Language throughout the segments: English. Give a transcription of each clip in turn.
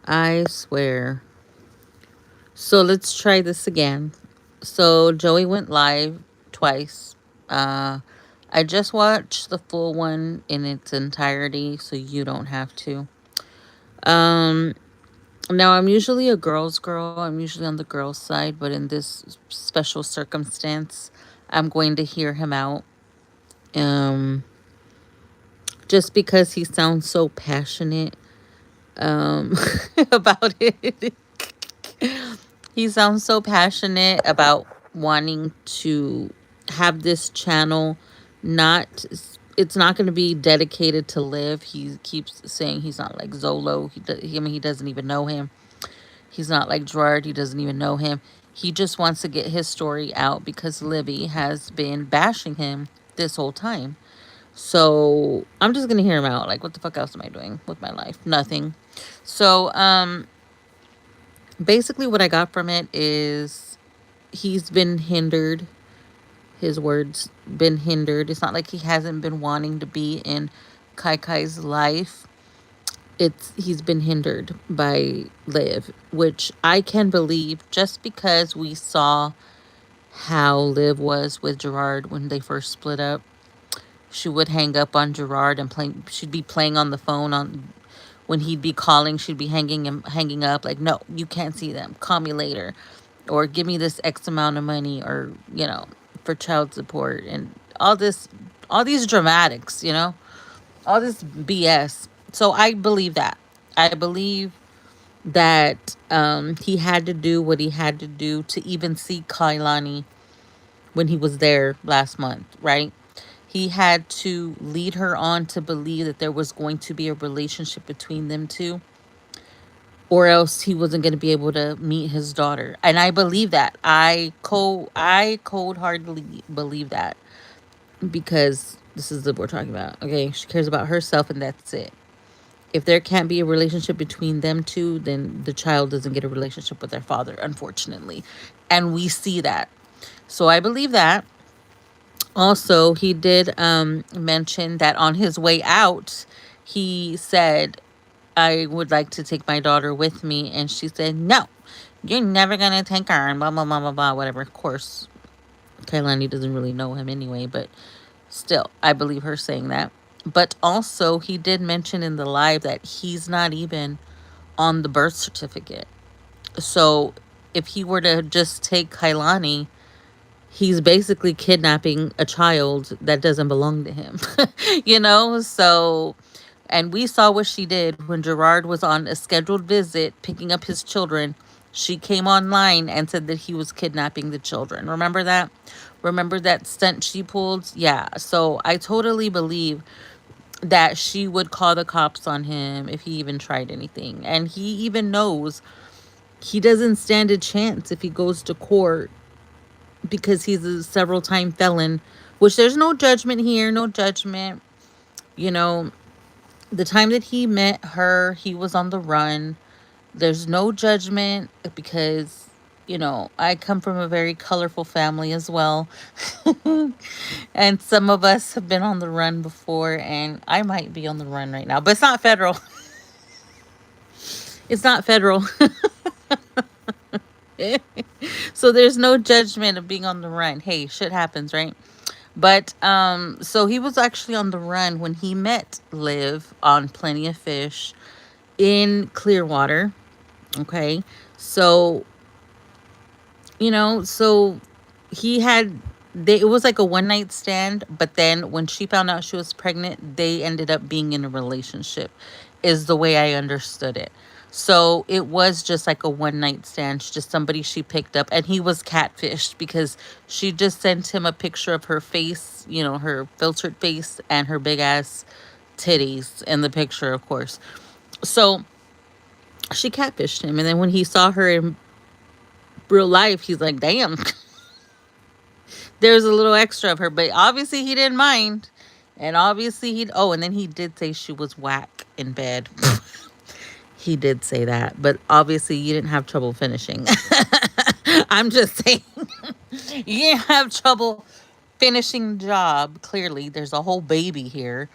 I swear. So let's try this again. So Joey went live twice. Uh, I just watched the full one in its entirety, so you don't have to. Um, Now I'm usually a girl's girl. I'm usually on the girl's side, but in this special circumstance, I'm going to hear him out. Um, just because he sounds so passionate about it. He sounds so passionate about wanting to have this channel not it's not going to be dedicated to Liv. He keeps saying he's not like Zolo. I mean, he doesn't even know him. He's not like Gerard. He doesn't even know him. He just wants to get his story out because Libby has been bashing him this whole time. So I'm just gonna hear him out. Like, what the fuck else am I doing with my life? Nothing. So basically, what I got from it is he's been hindered. His words been hindered. It's not like he hasn't been wanting to be in Kai Kai's life. It's he's been hindered by Liv, which I can believe just because we saw how Liv was with Gerard when they first split up. She would hang up on Gerard and play. She'd be playing on the phone on when he'd be calling. She'd be hanging up like, no, you can't see them. Call me later, or give me this X amount of money, or for child support and all these dramatics. All this BS. So I believe that. I believe that he had to do what he had to do to even see Kailani when he was there last month, right? He had to lead her on to believe that there was going to be a relationship between them two, or else he wasn't going to be able to meet his daughter. And I believe that. I cold heartedly believe that because this is what we're talking about. Okay, she cares about herself, and that's it. If there can't be a relationship between them two, then the child doesn't get a relationship with their father, unfortunately. And we see that. So I believe that. Also, he did mention that on his way out, he said, I would like to take my daughter with me. And she said, no, you're never going to take her. And blah, blah, blah, blah, blah, whatever. Of course, Kailani doesn't really know him anyway, but still, I believe her saying that. But also, he did mention in the live that he's not even on the birth certificate. So if he were to just take Kailani, he's basically kidnapping a child that doesn't belong to him. So and we saw what she did when Gerard was on a scheduled visit picking up his children. She came online and said that he was kidnapping the children. Remember that? Remember that stunt she pulled? Yeah. So I totally believe that she would call the cops on him if he even tried anything. And he even knows he doesn't stand a chance if he goes to court because he's a several time felon, which there's no judgment here, no judgment. You know, the time that he met her, he was on the run. There's no judgment because, I come from a very colorful family as well. And some of us have been on the run before, and I might be on the run right now, but it's not federal. It's not federal. So there's no judgment of being on the run. Hey, shit happens, right? But so he was actually on the run when he met Liv on Plenty of Fish in Clearwater. Okay. So, so he had it was like a one night stand, but then when she found out she was pregnant, they ended up being in a relationship, is the way I understood it. So it was just like a one night stand, just somebody she picked up, and he was catfished because she just sent him a picture of her face, her filtered face and her big ass titties in the picture, of course. So she catfished him, and then when he saw her in real life, he's like, damn, there's a little extra of her, but obviously he didn't mind. And obviously and then he did say she was whack in bed. He did say that, but obviously you didn't have trouble finishing. I'm just saying, you didn't have trouble finishing the job. Clearly, there's a whole baby here.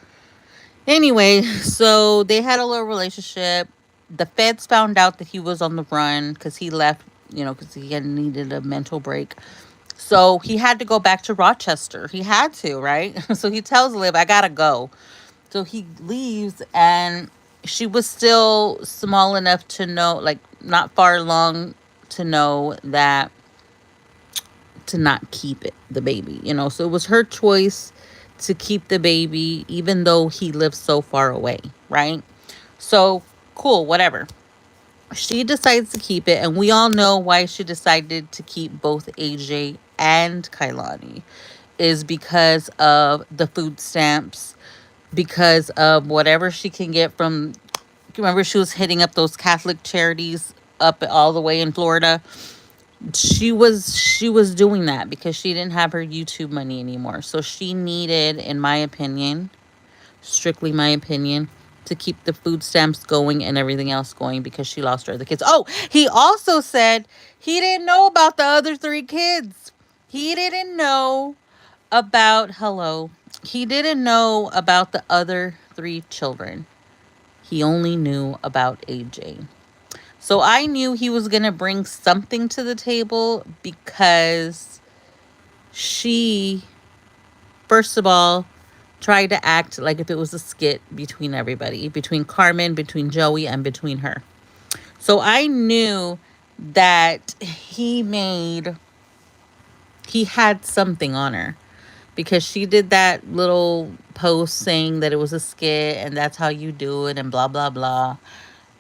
Anyway, so they had a little relationship. the feds found out that he was on the run because he left, you know, because he had needed a mental break. So he had to go back to Rochester. He had to, right? So he tells Liv, I gotta go. So he leaves, and she was still small enough to know, like, not far along to know that to not keep it, the baby, you know. So it was her choice to keep the baby, even though he lived so far away, right? So cool, whatever. She decides to keep it, and we all know why she decided to keep both AJ and Kailani is because of the food stamps, because of whatever she can get from. Remember, she was hitting up those Catholic charities up all the way in Florida. She was doing that because she didn't have her YouTube money anymore. So she needed, in my opinion, strictly my opinion, to keep the food stamps going and everything else going because she lost her other kids. Oh, he also said he didn't know about the other three kids. He didn't know about, hello, he didn't know about the other three children. He only knew about AJ. So I knew he was going to bring something to the table because she, first of all, tried to act like if it was a skit between everybody, between Carmen, between Joey, and between her. So I knew that he had something on her because she did that little post saying that it was a skit and that's how you do it and blah, blah, blah.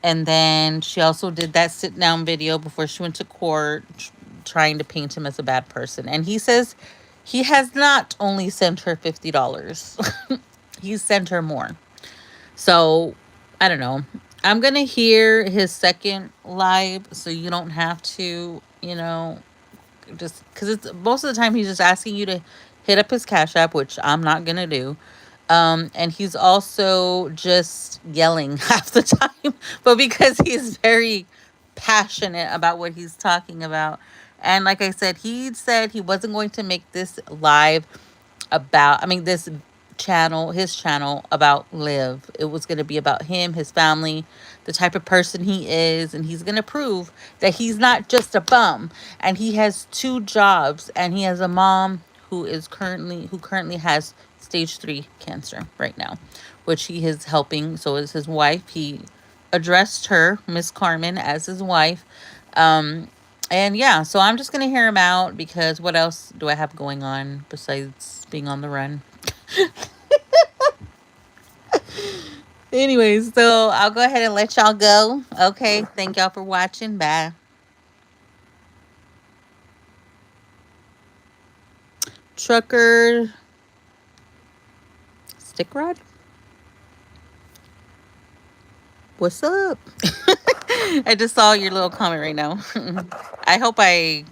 And then she also did that sit down video before she went to court trying to paint him as a bad person. And he says he has not only sent her $50, he's sent her more. So I don't know. I'm going to hear his second live so you don't have to, you know, just because it's most of the time he's just asking you to hit up his Cash App, which I'm not going to do. And he's also just yelling half the time, but because he's very passionate about what he's talking about. And like I said he wasn't going to make this live about, I mean, this channel, his channel about Liv. It was going to be about him, his family, the type of person he is, and he's going to prove that he's not just a bum. And he has two jobs, and he has a mom who currently has stage 3 cancer right now, which he is helping. So is his wife. He addressed her, Miss Carmen, as his wife. Um, and yeah, so I'm just gonna hear him out because what else do I have going on besides being on the run? Anyways, so I'll go ahead and let y'all go. Okay, thank y'all for watching. Bye. Trucker stick rod. What's up? I just saw your little comment right now. I hope I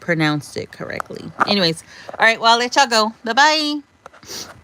pronounced it correctly. Anyways, all right, well, I'll let y'all go. Bye bye.